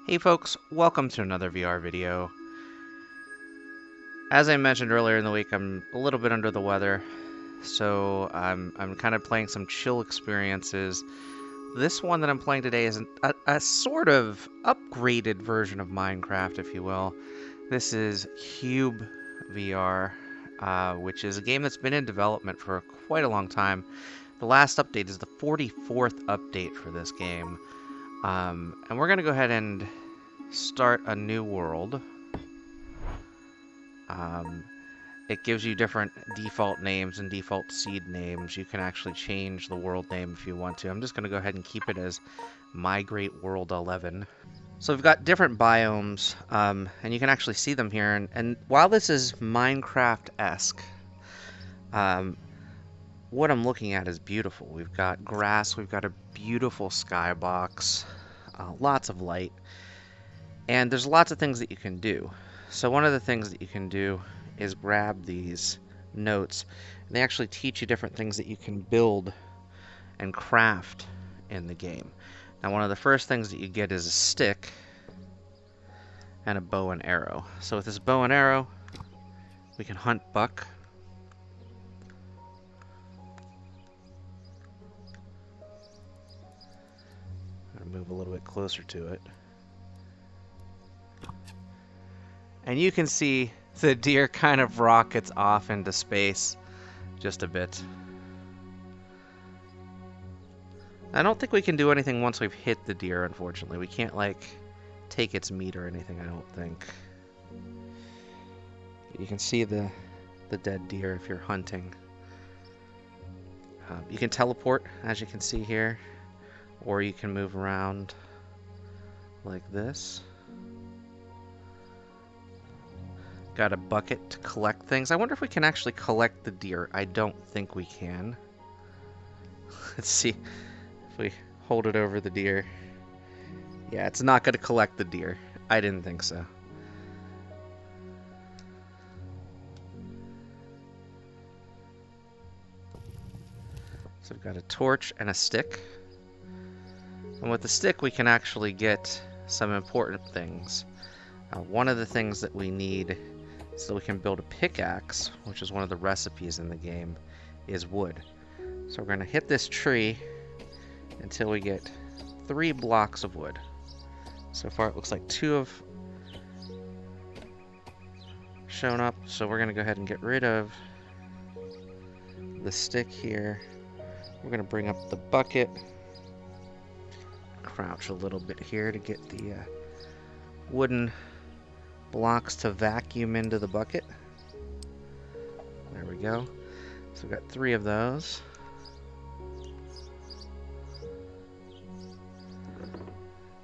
Hey folks, welcome to another VR video. As I mentioned earlier in the week, I'm a little bit under the weather, so I'm kind of playing some chill experiences. This one that I'm playing today is a sort of upgraded version of Minecraft, if you will. This is cyubeVR, which is a game that's been in development for quite a long time. The last update is the 44th update for this game. And we're going to go ahead and start a new world. It gives you different default names and default seed names. You can actually change the world name if you want to. I'm just going to go ahead and keep it as Migrate World 11. So we've got different biomes, and you can actually see them here. And while this is Minecraft-esque, what I'm looking at is beautiful. We've got grass, we've got a beautiful skybox, lots of light, and there's lots of things that you can do. So one of the things that you can do is grab these notes. And they actually teach you different things that you can build and craft in the game. Now one of the first things that you get is a stick and a bow and arrow. So with this bow and arrow, we can hunt buck. I'm going to move a little bit closer to it. And you can see the deer kind of rockets off into space just a bit. I don't think we can do anything once we've hit the deer, unfortunately. We can't, like, take its meat or anything, I don't think. You can see the dead deer if you're hunting. You can teleport, as you can see here, or you can move around like this. Got a bucket to collect things. I wonder if we can actually collect the deer. I don't think we can. Let's see if we hold it over the deer. Yeah, it's not going to collect the deer. I didn't think so. So we've got a torch and a stick. And with the stick we can actually get some important things. One of the things that we need so we can build a pickaxe, which is one of the recipes in the game, is wood. So we're going to hit this tree until we get 3 blocks of wood. So far it looks like 2 have shown up, so we're going to go ahead and get rid of the stick here. We're going to bring up the bucket, crouch a little bit here to get the wooden blocks to vacuum into the bucket. There we go. So we've got 3 of those.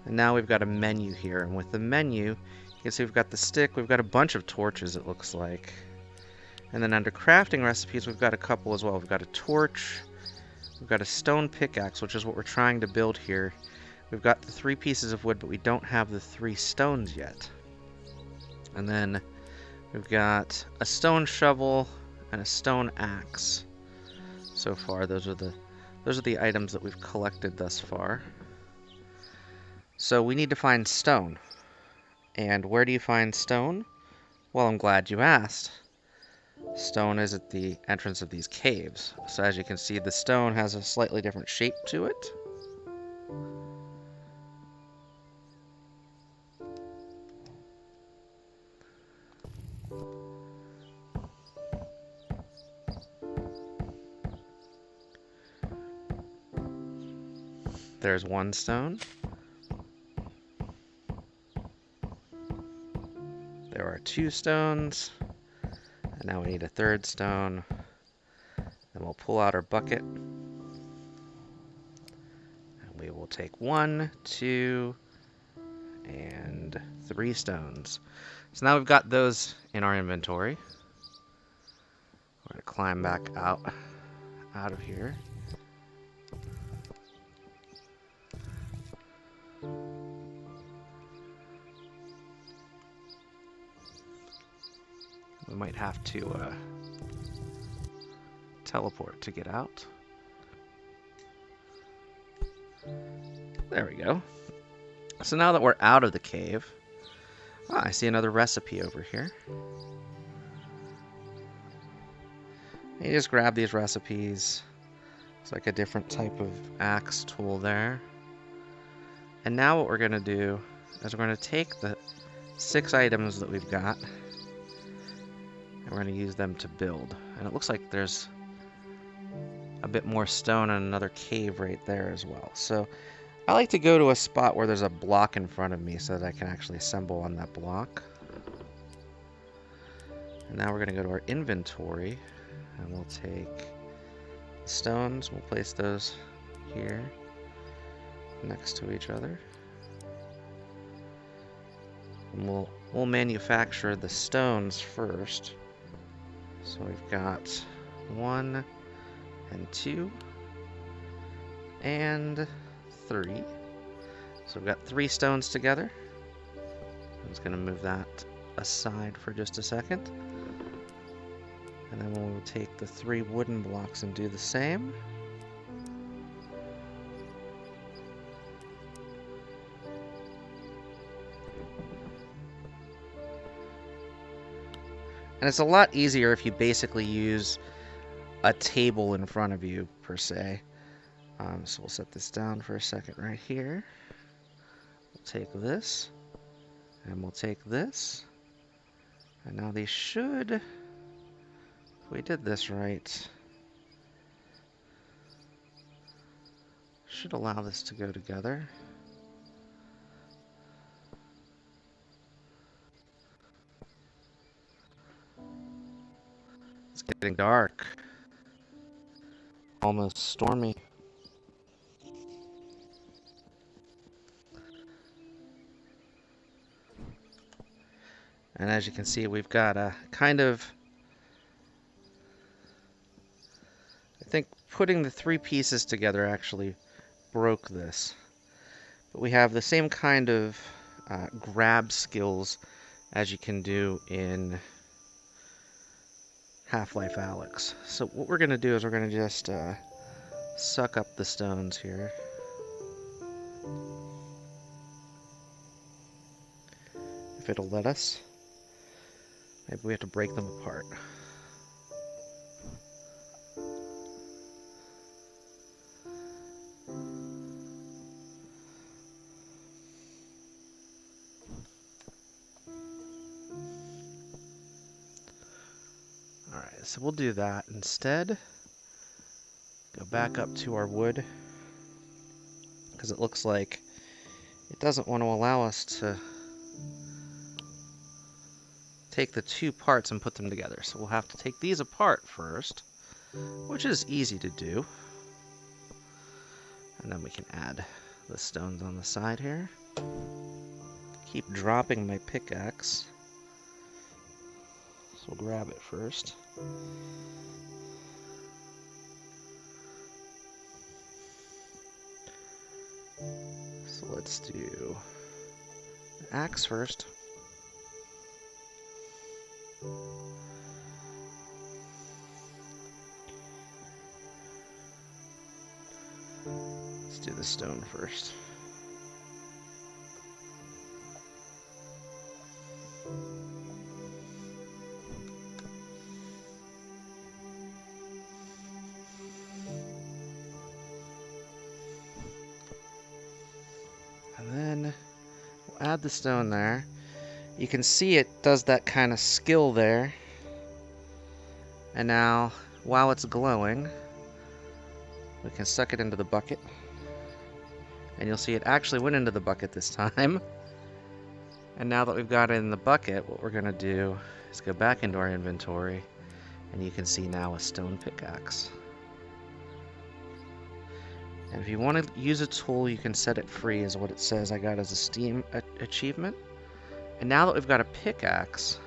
And now we've got a menu here, and with the menu, you can see we've got the stick, we've got a bunch of torches it looks like. And then under crafting recipes, we've got a couple as well. We've got a torch, we've got a stone pickaxe, which is what we're trying to build here. We've got the 3 pieces of wood, but we don't have the 3 stones yet. And then we've got a stone shovel and a stone axe. So far, those are the items that we've collected thus far. So we need to find stone. And where do you find stone? Well, I'm glad you asked. Stone is at the entrance of these caves. So as you can see, the stone has a slightly different shape to it. There's 1 stone. There are 2 stones. And now we need a 3rd stone. Then we'll pull out our bucket. And we will take 1, 2, and 3 stones. So now we've got those in our inventory. We're going to climb back out of here. We might have to teleport to get out. There we go. So now that we're out of the cave, I see another recipe over here. You just grab these recipes. It's like a different type of axe tool there. And now what we're going to do is we're going to take the 6 items that we've got, and we're going to use them to build. And it looks like there's a bit more stone and another cave right there as well. So I like to go to a spot where there's a block in front of me so that I can actually assemble on that block. And now we're going to go to our inventory, and we'll take the stones, we'll place those here next to each other. And we'll manufacture the stones first. So we've got 1 and 2 and 3. So we've got 3 stones together. I'm just going to move that aside for just a second. And then we'll take the 3 wooden blocks and do the same. And it's a lot easier if you basically use a table in front of you, per se. So we'll set this down for a second right here. We'll take this, and we'll take this. And now these should, if we did this right, should allow this to go together. It's getting dark. Almost stormy. And as you can see, we've got a kind of, I think putting the 3 pieces together actually broke this. But we have the same kind of grab skills as you can do in Half-Life Alyx. So what we're going to do is we're going to just suck up the stones here. If it'll let us. Maybe we have to break them apart. Alright, so we'll do that instead. Go back up to our wood, because it looks like it doesn't want to allow us to take the 2 parts and put them together. So we'll have to take these apart first, which is easy to do. And then we can add the stones on the side here. Keep dropping my pickaxe. So we'll grab it first. So let's do the axe first. Let's do the stone first. And then we'll add the stone there. You can see it does that kind of skill there. And now, while it's glowing, we can suck it into the bucket. And you'll see it actually went into the bucket this time. And now that we've got it in the bucket, what we're going to do is go back into our inventory, and you can see now a stone pickaxe. And if you want to use a tool, you can set it free, is what it says I got as a Steam achievement. And now that we've got a pickaxe,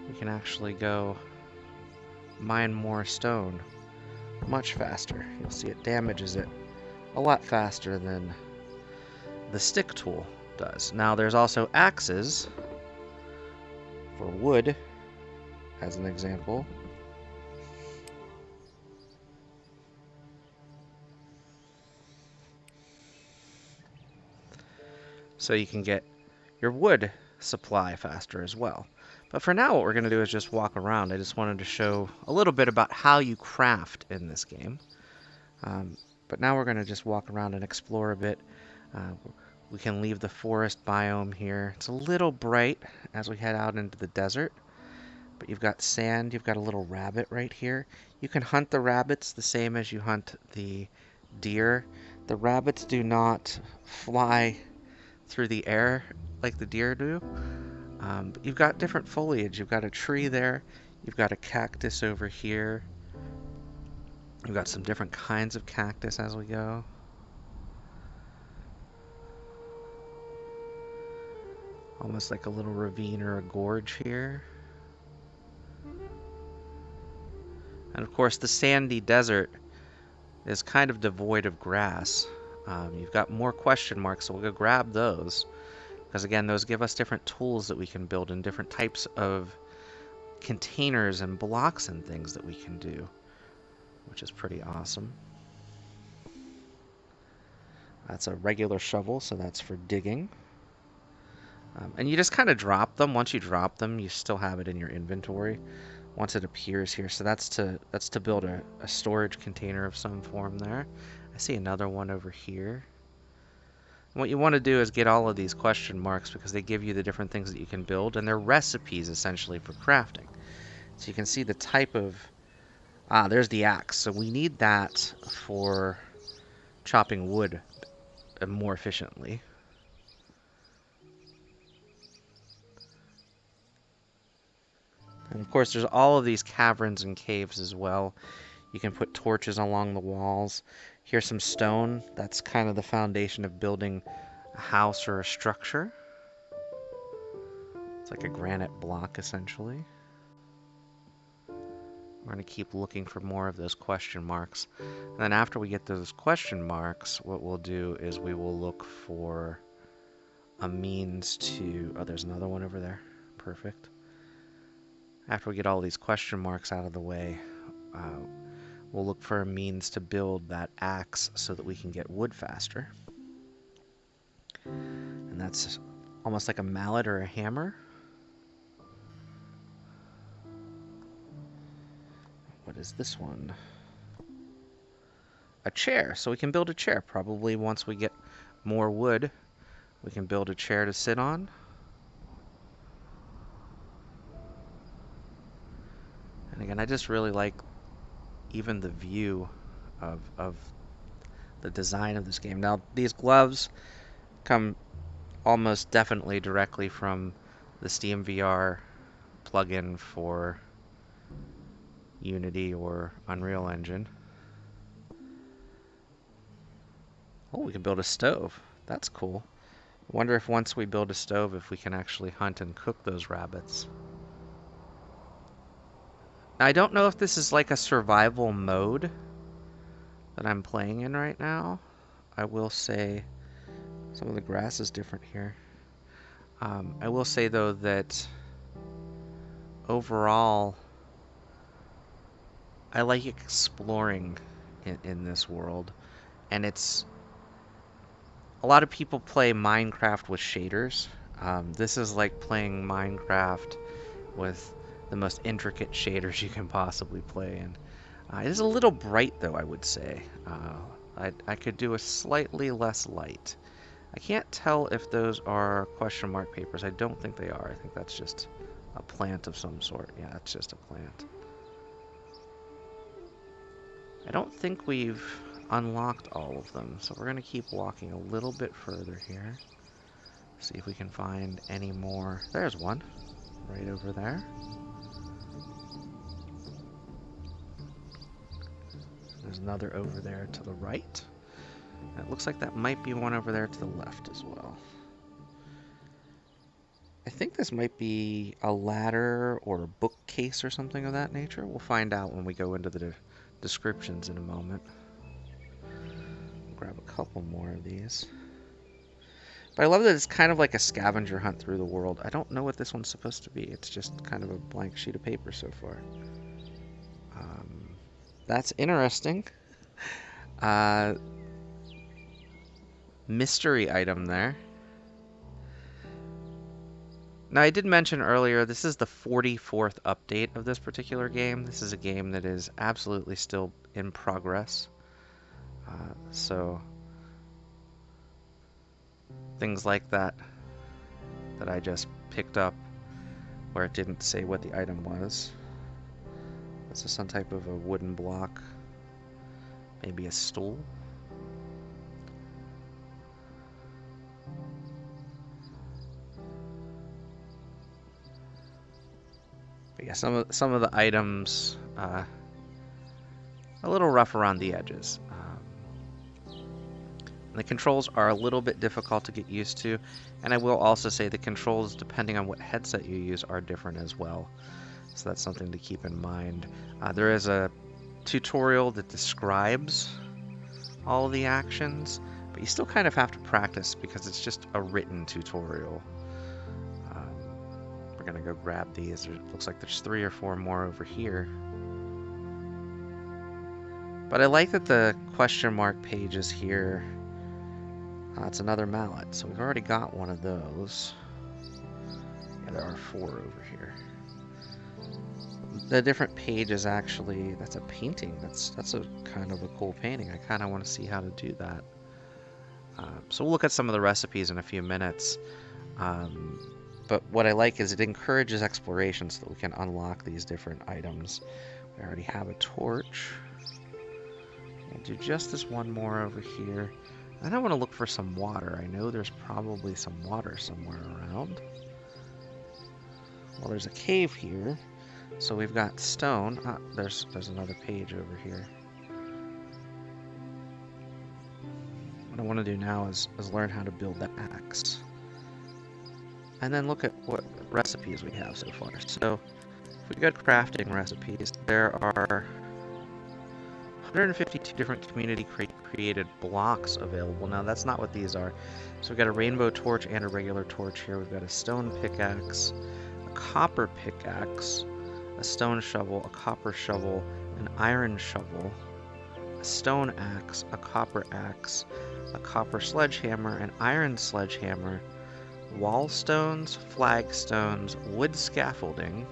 we can actually go mine more stone much faster. You'll see it damages it a lot faster than the stick tool does. Now there's also axes for wood, as an example. so you can get your wood supply faster as well. But for now, what we're going to do is just walk around. I just wanted to show a little bit about how you craft in this game. But now we're going to just walk around and explore a bit. We can leave the forest biome here. It's a little bright as we head out into the desert. But you've got sand, you've got a little rabbit right here. You can hunt the rabbits the same as you hunt the deer. The rabbits do not fly through the air like the deer do. But you've got different foliage. You've got a tree there. You've got a cactus over here. You've got some different kinds of cactus as we go. Almost like a little ravine or a gorge here. And of course, the sandy desert is kind of devoid of grass. You've got more question marks, so we'll go grab those. Because again, those give us different tools that we can build and different types of containers and blocks and things that we can do, which is pretty awesome. That's a regular shovel, so that's for digging. And you just kind of drop them. Once you drop them, you still have it in your inventory once it appears here. So that's to build a storage container of some form there. I see another one over here. And what you want to do is get all of these question marks because they give you the different things that you can build, and they're recipes essentially for crafting. So you can see the type of... there's the axe. So we need that for chopping wood more efficiently. And of course, there's all of these caverns and caves as well. You can put torches along the walls. Here's some stone. That's kind of the foundation of building a house or a structure. It's like a granite block, essentially. We're going to keep looking for more of those question marks. And then after we get those question marks, what we'll do is we will look for a means to... Oh, there's another one over there. Perfect. After we get all these question marks out of the way, we'll look for a means to build that axe so that we can get wood faster. And that's almost like a mallet or a hammer. What is this one? A chair. So we can build a chair. Probably once we get more wood, we can build a chair to sit on. And again, I just really like even the view of the design of this game. Now, these gloves come almost definitely directly from the cyubeVR plugin for Unity or Unreal Engine. Oh, we can build a stove. That's cool. I wonder if once we build a stove, if we can actually hunt and cook those rabbits. I don't know if this is like a survival mode that I'm playing in right now. I will say some of the grass is different here. I will say though that overall I like exploring in this world, and it's a lot of people play Minecraft with shaders. This is like playing Minecraft with the most intricate shaders you can possibly play in. It is a little bright though, I would say. I could do a slightly less light. I can't tell if those are question mark papers. I don't think they are. I think that's just a plant of some sort. Yeah, it's just a plant. I don't think we've unlocked all of them, so we're going to keep walking a little bit further here. See if we can find any more. There's one right over there. There's another over there to the right. And it looks like that might be one over there to the left as well. I think this might be a ladder or a bookcase or something of that nature. We'll find out when we go into the descriptions in a moment. Grab a couple more of these. But I love that it's kind of like a scavenger hunt through the world. I don't know what this one's supposed to be. It's just kind of a blank sheet of paper so far. That's interesting. Mystery item there. Now, I did mention earlier, this is the 44th update of this particular game. This is a game that is absolutely still in progress. So things like that I just picked up where it didn't say what the item was. This is some type of a wooden block, maybe a stool. But yeah, some of the items a little rough around the edges. The controls are a little bit difficult to get used to, and I will also say the controls, depending on what headset you use, are different as well. So that's something to keep in mind. There is a tutorial that describes all of the actions, but you still kind of have to practice because it's just a written tutorial. We're gonna go grab these. It looks like there's 3 or 4 more over here. But I like that the question mark page is here. It's another mallet, so we've already got one of those. Yeah, there are 4 over here. The different pages actually, that's a painting. That's a kind of a cool painting. I kind of want to see how to do that. So we'll look at some of the recipes in a few minutes. But what I like is it encourages exploration so that we can unlock these different items. We already have a torch. We'll do just this one more over here. And I want to look for some water. I know there's probably some water somewhere around. Well, there's a cave here. So we've got stone. There's another page over here. What I want to do now is learn how to build the axe. And then look at what recipes we have so far. So if we go to crafting recipes, there are 152 different community created blocks available. Now that's not what these are. So we've got a rainbow torch and a regular torch here. We've got a stone pickaxe, a copper pickaxe, a stone shovel, a copper shovel, an iron shovel, a stone axe, a copper sledgehammer, an iron sledgehammer, wall stones, flagstones, wood scaffolding,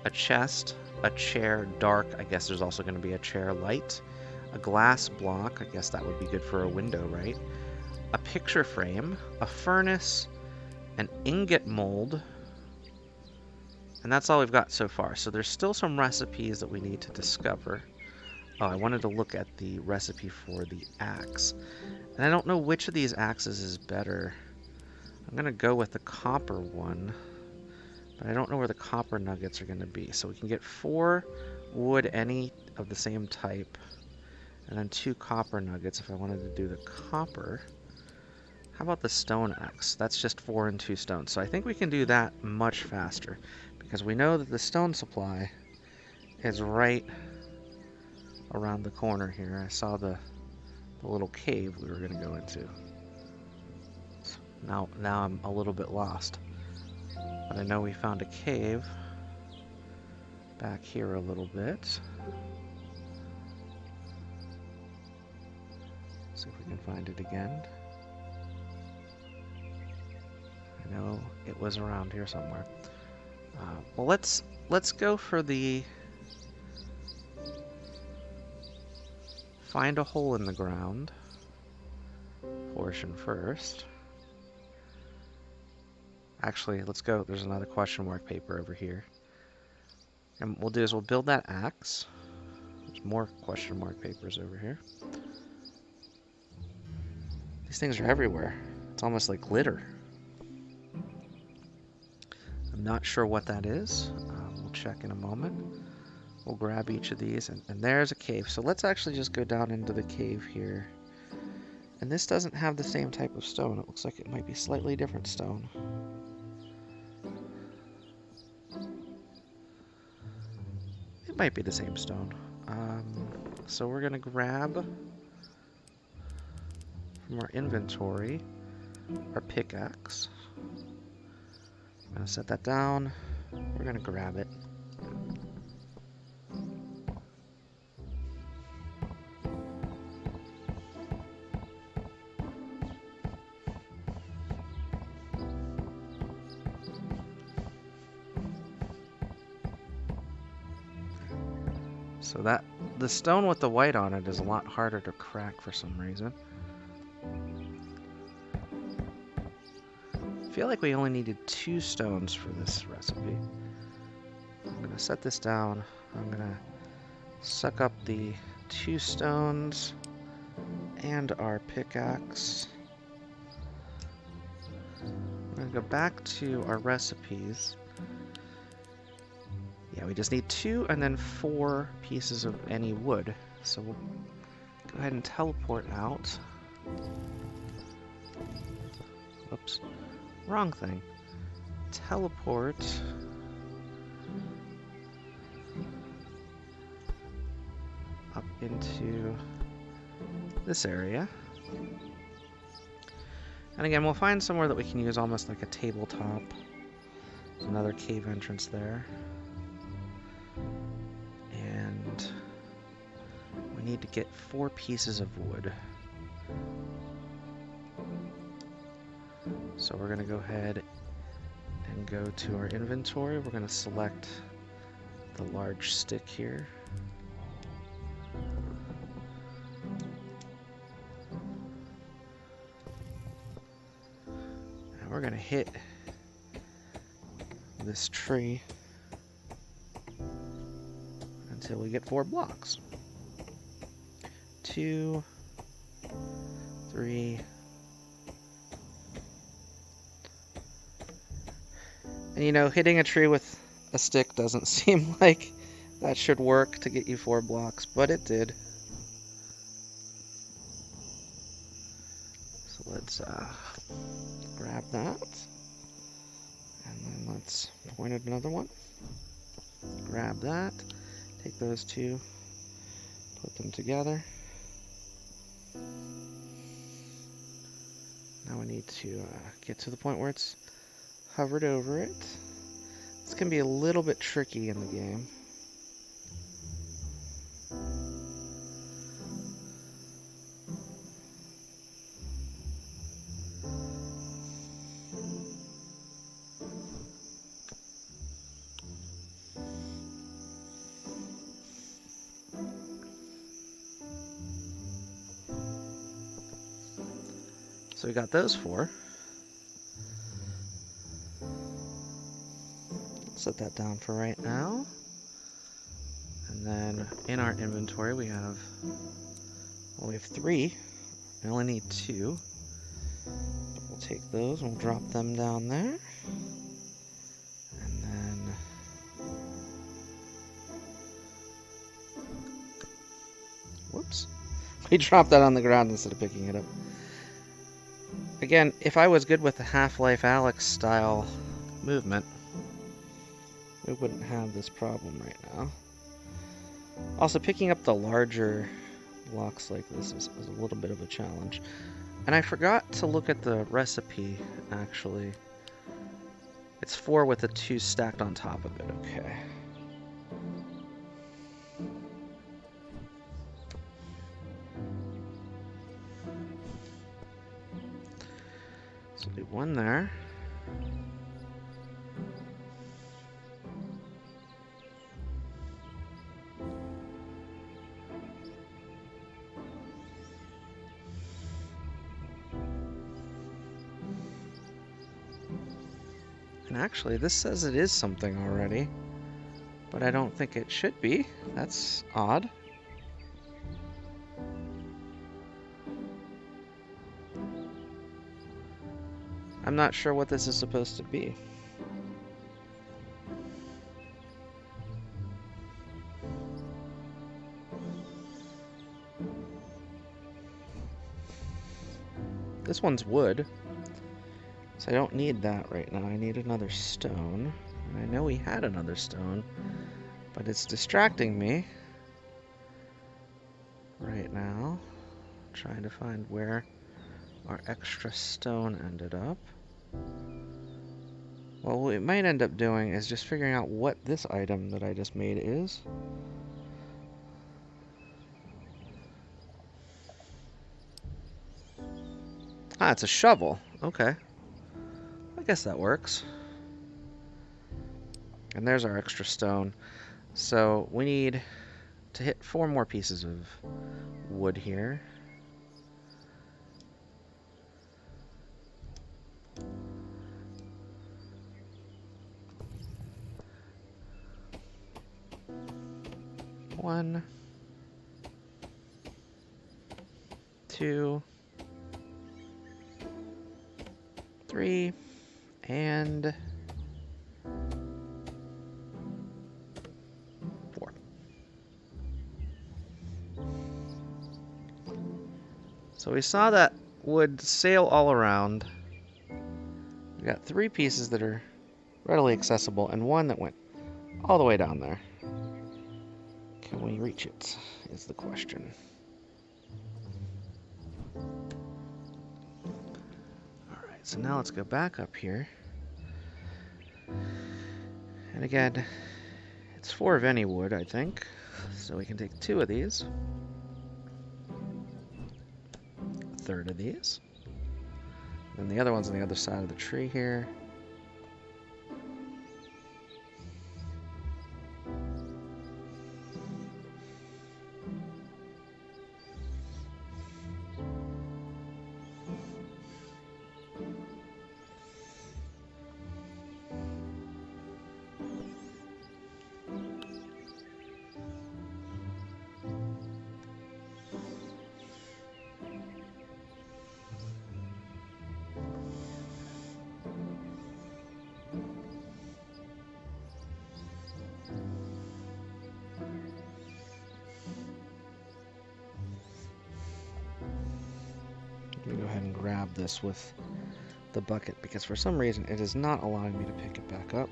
a chest, a chair dark, I guess there's also going to be a chair light, a glass block, I guess that would be good for a window, right? A picture frame, a furnace, an ingot mold, and that's all we've got so far. So there's still some recipes that we need to discover. Oh, I wanted to look at the recipe for the axe. And I don't know which of these axes is better. I'm going to go with the copper one. But I don't know where the copper nuggets are going to be. So we can get 4 wood, any of the same type. And then 2 copper nuggets if I wanted to do the copper. How about the stone axe? That's just 4 and 2 stones. So I think we can do that much faster. Because we know that the stone supply is right around the corner here. I saw the little cave we were going to go into. So now I'm a little bit lost. But I know we found a cave back here a little bit. See if we can find it again. I know it was around here somewhere. Well, let's go for the find a hole in the ground portion first. Actually, let's go. There's another question mark paper over here. And what we'll do is we'll build that axe. There's more question mark papers over here. These things are everywhere. It's almost like glitter. I'm not sure what that is. We'll check in a moment. We'll grab each of these, and there's a cave. So let's actually just go down into the cave here. And this doesn't have the same type of stone. It looks like it might be slightly different stone. It might be the same stone. So we're gonna grab from our inventory our pickaxe. I'm gonna set that down. We're gonna grab it. So that the stone with the white on it is a lot harder to crack for some reason. I feel like we only needed 2 stones for this recipe. I'm gonna set this down. I'm gonna suck up the 2 stones and our pickaxe. I'm gonna go back to our recipes. Yeah, we just need 2 and then 4 pieces of any wood. So we'll go ahead and teleport out. Oops, wrong thing. Teleport up into this area. And again, we'll find somewhere that we can use almost like a tabletop. There's another cave entrance there. And we need to get 4 pieces of wood. So we're going to go ahead and go to our inventory. We're going to select the large stick here. And we're going to hit this tree until we get 4 blocks. 2, 3, and you know, hitting a tree with a stick doesn't seem like that should work to get you 4 blocks, but it did. So let's grab that, and then let's point at another one. Grab that, take those 2, put them together. Now we need to get to the point where it's hovered over it. This can be a little bit tricky in the game. So we got those 4. Set that down for right now. And then in our inventory we have 3. We only need 2. We'll take those and we'll drop them down there. And then whoops. We dropped that on the ground instead of picking it up. Again, if I was good with the Half-Life Alyx style movement, we wouldn't have this problem right now. Also, picking up the larger blocks like this is a little bit of a challenge. And I forgot to look at the recipe, actually. It's 4 with the 2 stacked on top of it, okay. So do 1 there. And actually, this says it is something already, but I don't think it should be. That's odd. I'm not sure what this is supposed to be. This one's wood, so I don't need that right now. I need another stone. And I know we had another stone, but it's distracting me right now. Trying to find where our extra stone ended up. Well, what we might end up doing is just figuring out what this item that I just made is. Ah, it's a shovel. Okay. I guess that works. And there's our extra stone. So we need to hit 4 more pieces of wood here. One, 2, 3, and 4. So we saw that wood sail all around. We got 3 pieces that are readily accessible and 1 that went all the way down there. Can we reach it, is the question. Alright, so now let's go back up here. And again, it's 4 of any wood, I think. So we can take 2 of these. A third of these. And the other one's on the other side of the tree here. Let me go ahead and grab this with the bucket because for some reason it is not allowing me to pick it back up.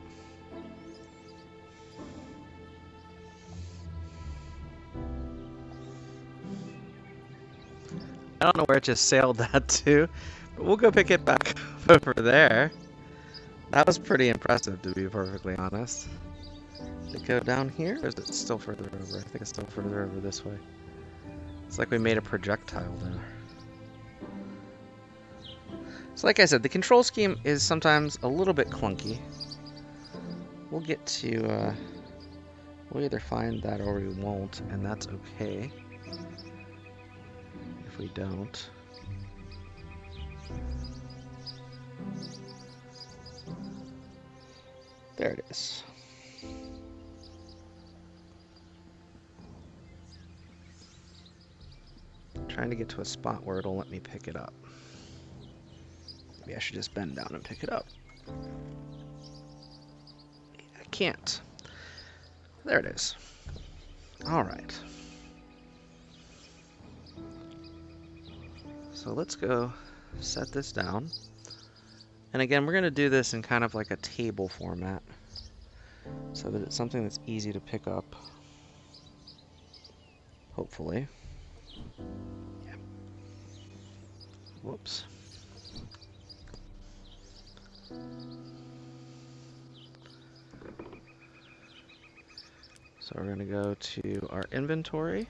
I don't know where it just sailed that to, but we'll go pick it back over there. That was pretty impressive, to be perfectly honest. Did it go down here, or is it still further over? I think it's still further over this way. It's like we made a projectile there. So like I said, the control scheme is sometimes a little bit clunky. We'll get to, we'll either find that or we won't, and that's okay. If we don't. There it is. I'm trying to get to a spot where it'll let me pick it up. Maybe I should just bend down and pick it up. I can't. There it is. All right. So let's go set this down. And again, we're going to do this in kind of like a table format so that it's something that's easy to pick up. Hopefully. Yeah. Whoops. So we're going to go to our inventory,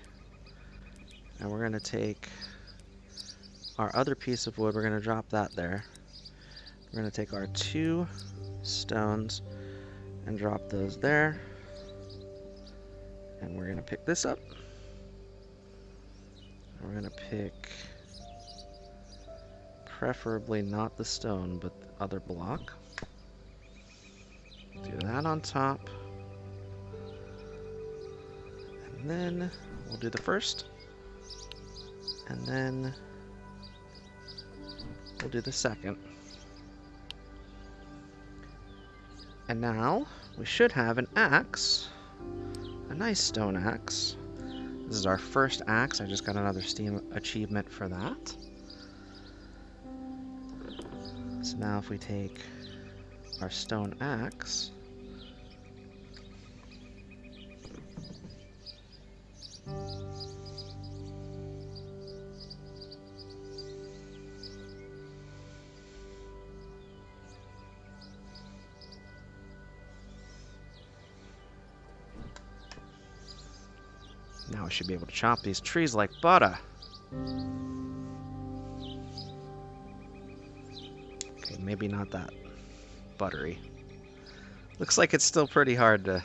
and we're going to take our other piece of wood, we're going to drop that there. We're going to take our 2 stones and drop those there. And we're going to pick this up. We're going to pick preferably not the stone, but the other block. Do that on top. And then we'll do the first. And then we'll do the second. And now we should have an axe. A nice stone axe. This is our first axe. I just got another Steam achievement for that. So now if we take our stone axe, now we should be able to chop these trees like butter. Okay, maybe not that buttery. Looks like it's still pretty hard to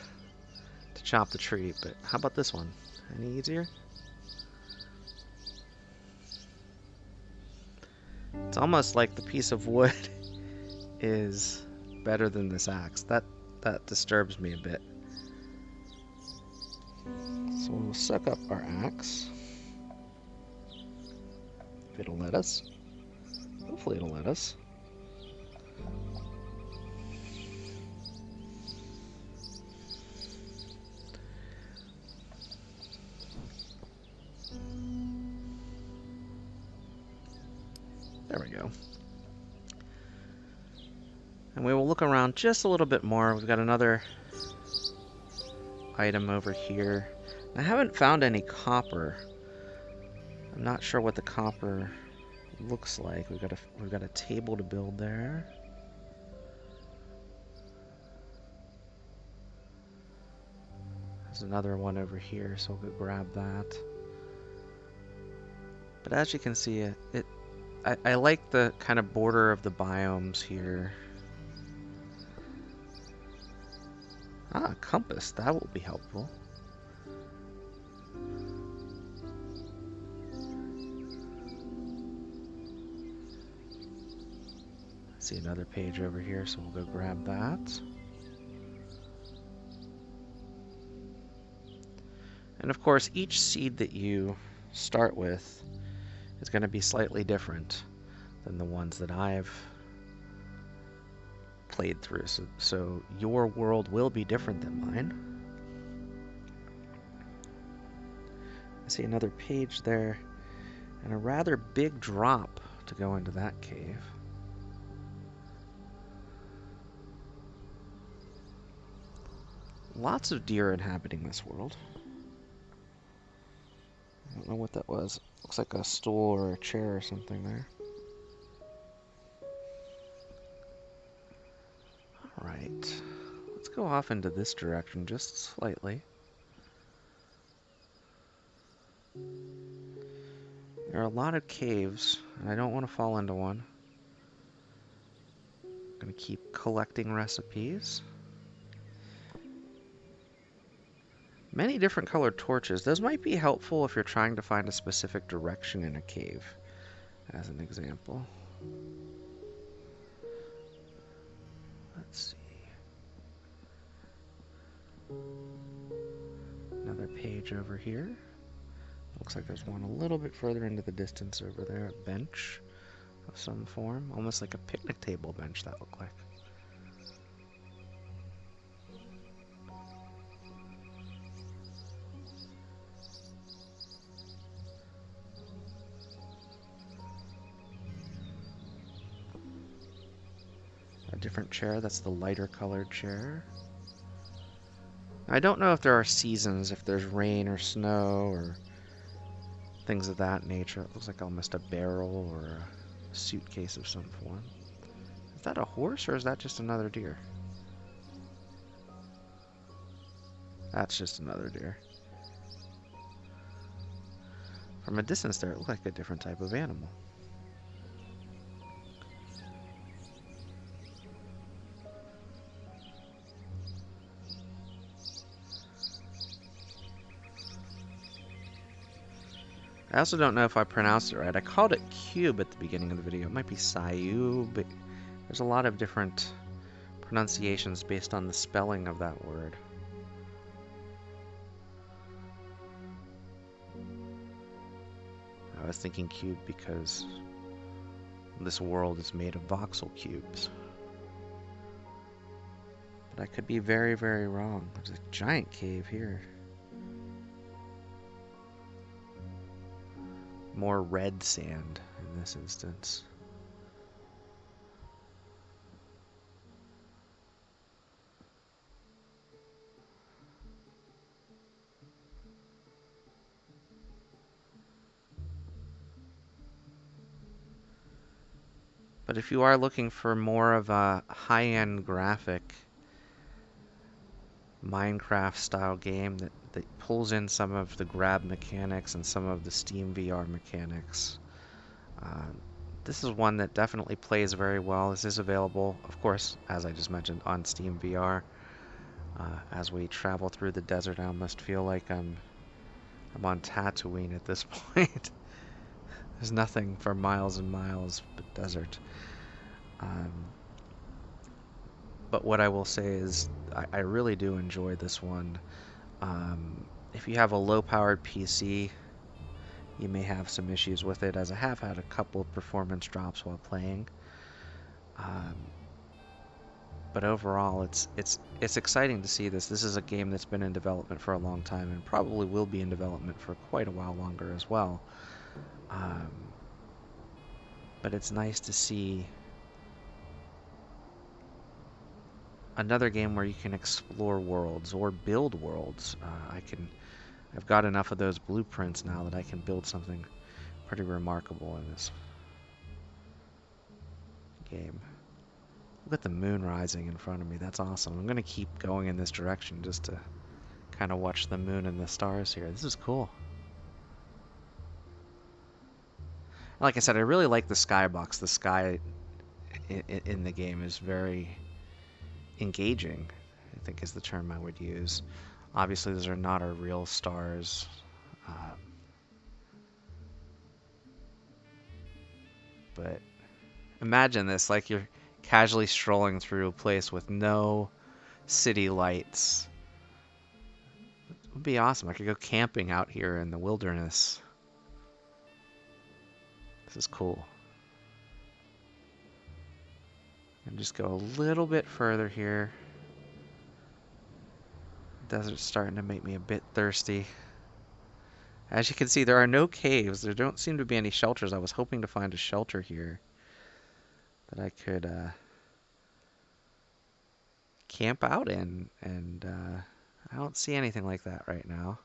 chop the tree, but how about this one? Any easier? It's almost like the piece of wood is better than this axe. That disturbs me a bit. So we'll suck up our axe. If it'll let us. Hopefully it'll let us. There we go. And we will look around just a little bit more. We've got another item over here. I haven't found any copper. I'm not sure what the copper looks like. We've got a table to build there. There's another one over here, so we'll go grab that. But as you can see, I like the kind of border of the biomes here. Ah, a compass. That will be helpful. See another page over here, so we'll go grab that. And of course, each seed that you start with is going to be slightly different than the ones that I've played through. So your world will be different than mine. I see another page there, and a rather big drop to go into that cave. Lots of deer inhabiting this world. I don't know what that was. Looks like a stool or a chair or something there. Alright. Let's go off into this direction just slightly. There are a lot of caves, and I don't want to fall into one. I'm going to keep collecting recipes. Many different colored torches. Those might be helpful if you're trying to find a specific direction in a cave, as an example. Let's see. Another page over here. Looks like there's one a little bit further into the distance over there, a bench of some form. Almost like a picnic table bench, that looked like. A different chair, that's the lighter colored chair. I don't know if there are seasons, if there's rain or snow or things of that nature. It looks like almost a barrel or a suitcase of some form. Is that a horse or is that just another deer? That's just another deer. From a distance there, it looked like a different type of animal. I also don't know if I pronounced it right. I called it cube at the beginning of the video. It might be cyube. There's a lot of different pronunciations based on the spelling of that word. I was thinking cube because this world is made of voxel cubes. But I could be very, very wrong. There's a giant cave here. More red sand in this instance. But if you are looking for more of a high-end graphic Minecraft style game that pulls in some of the grab mechanics and some of the cyubeVR mechanics, this is one that definitely plays very well. This is available, of course, as I just mentioned, on cyubeVR. As we travel through the desert, I almost feel like I'm I'm on Tatooine at this point. There's nothing for miles and miles but desert. Um, but what I will say is I really do enjoy this one. If you have a low-powered PC, you may have some issues with it, as I have had a couple of performance drops while playing. Um, but overall, it's exciting to see this. This is a game that's been in development for a long time and probably will be in development for quite a while longer as well. Um, but it's nice to see another game where you can explore worlds or build worlds. I've got enough of those blueprints now that I can build something pretty remarkable in this game. Look at the moon rising in front of me. That's awesome. I'm going to keep going in this direction just to kind of watch the moon and the stars here. This is cool. Like I said, I really like the skybox. The sky in the game is very engaging, I think is the term I would use. Obviously, those are not our real stars. But imagine this, like you're casually strolling through a place with no city lights. It would be awesome. I could go camping out here in the wilderness. This is cool. And just go a little bit further here. The desert's starting to make me a bit thirsty. As you can see, there are no caves. There don't seem to be any shelters. I was hoping to find a shelter here that I could camp out in, and I don't see anything like that right now.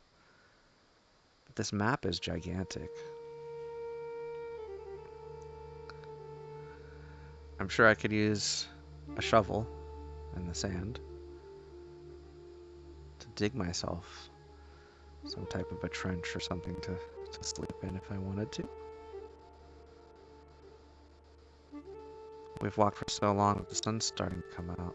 But this map is gigantic. I'm sure I could use a shovel in the sand to dig myself some type of a trench or something to sleep in if I wanted to. We've walked for so long that the sun's starting to come out.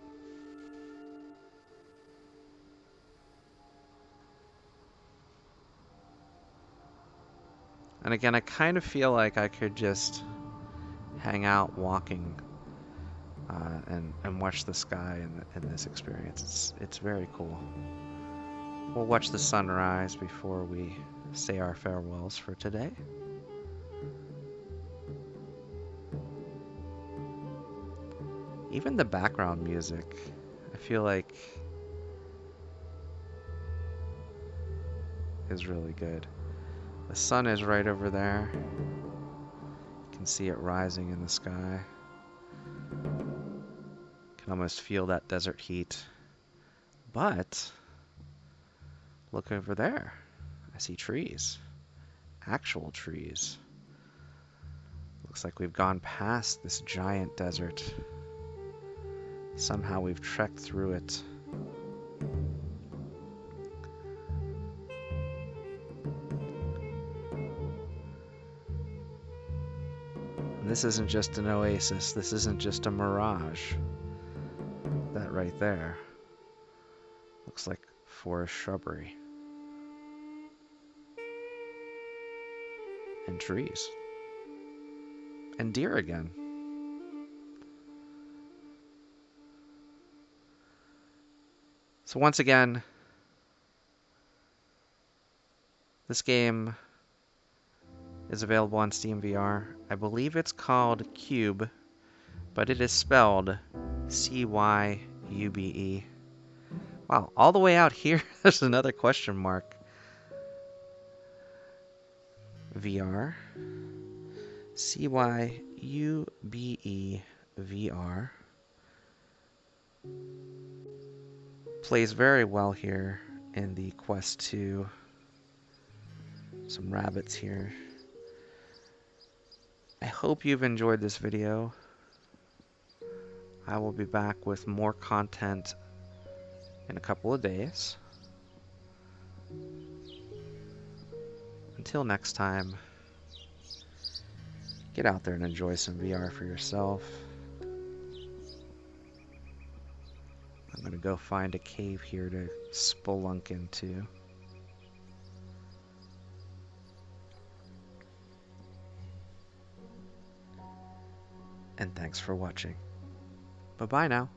And again, I kind of feel like I could just hang out walking and watch the sky in this experience. It's very cool. We'll watch the sunrise before we say our farewells for today. Even the background music, I feel like, is really good. The sun is right over there. You can see it rising in the sky. You can almost feel that desert heat. But look over there. I see trees. Actual trees. Looks like we've gone past this giant desert. Somehow we've trekked through it. And this isn't just an oasis. This isn't just a mirage. That right there looks like forest shrubbery. And trees. And deer again. So once again, this game is available on Steam VR. I believe it's called Cube, but it is spelled C-Y-U-B-E. Wow, all the way out here, there's another question mark. VR. C-Y-U-B-E VR. Plays very well here in the Quest 2. Some rabbits here. I hope you've enjoyed this video. I will be back with more content in a couple of days. Until next time, get out there and enjoy some VR for yourself. I'm gonna go find a cave here to spelunk into. and thanks for watching. Bye-bye now.